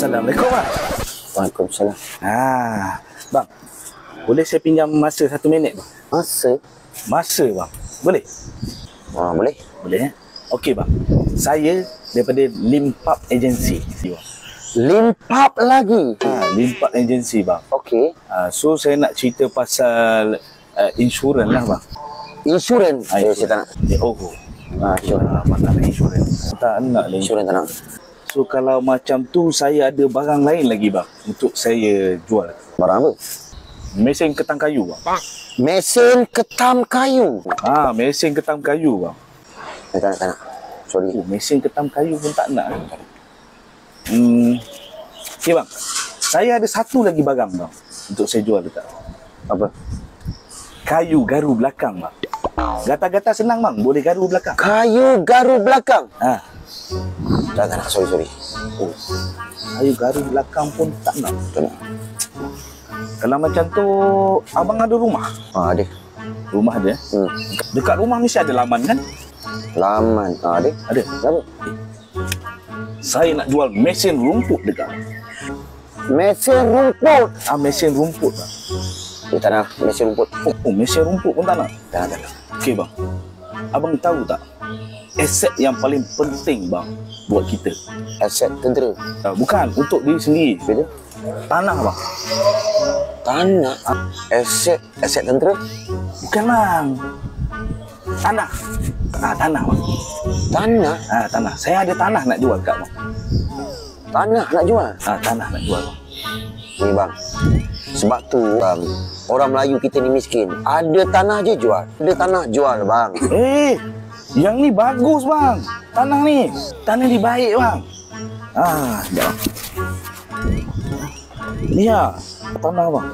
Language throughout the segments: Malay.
Assalamualaikum bang. Waalaikumsalam. Bang, boleh saya pinjam masa 1 minit bang? Masa? Masa bang, boleh? Boleh. Boleh Okey bang, saya daripada Limpap Agency bang. Limpap lagi? Limpap Agency bang. Okey. So saya nak cerita pasal insurans lah bang. Insurans? Saya tak nak. Insurans. Abang tak nak insurans. Tak nak lah Insurans tak nak. So kalau macam tu, saya ada barang lain lagi bang untuk saya jual. Barang apa? Mesin ketam kayu bang. Mesin ketam kayu? Mesin ketam kayu bang. Tak nak. Sorry. Mesin ketam kayu pun tak nak. Okay bang, saya ada satu lagi barang bang untuk saya jual dekat. Apa? Kayu garu belakang bang. Gatal-gatal senang bang, boleh garu belakang. Kayu garu belakang? Tak nak, sorry. Kayu garu belakang pun tak nak. Kalau macam tu, abang ada rumah? Ada. Rumah ada? Dekat rumah mesti ada laman kan? Laman? Ada. Ada? Kenapa? Saya nak jual mesin rumput dekat. Mesin rumput? Mesin rumput bang. Tak nak mesin rumput. Mesin rumput pun tak nak? Tak nak. Okey bang, abang tahu tak aset yang paling penting bang buat kita? Aset tentera? Bukan, untuk diri sendiri. Bila? Tanah bang. Tanah? Aset tentera? Bukan bang. Tanah. Tanah bang. Tanah? Tanah. Saya ada tanah nak jual kat bang. Tanah nak jual? Tanah nak jual bang. Ni bang, sebab tu bang, orang Melayu kita ni miskin. Ada tanah je jual. Ada tanah jual bang. Yang ni bagus bang. Tanah ni. Tanah ni baik bang. Sekejap. Ni tanah bang.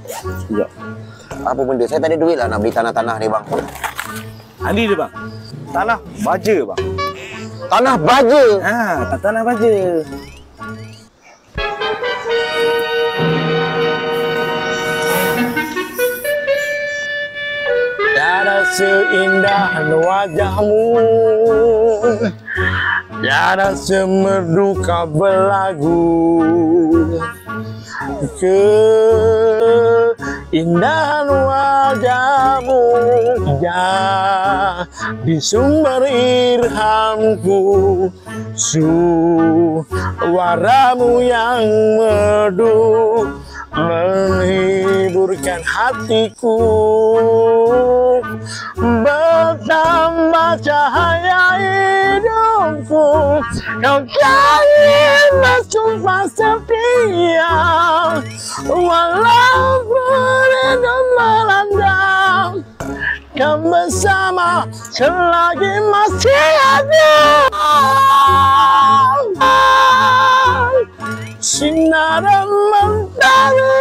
Sekejap. Apa benda? Saya tak ada duit lah nak beli tanah-tanah ni bang. Ni dia bang. Tanah baja bang. Tanah baja? Tanah baja. Tiada seindah wajahmu, tiada semerdu kau berlagu. Keindahan wajahmu jadi sumber irhamku, suaramu yang merdu menghiburkan hatiku, bertambah cahaya hidupku. Kau ingin bersumpah setia, walaupun itu melanda, kau bersama selagi masih ada. Sinar mentari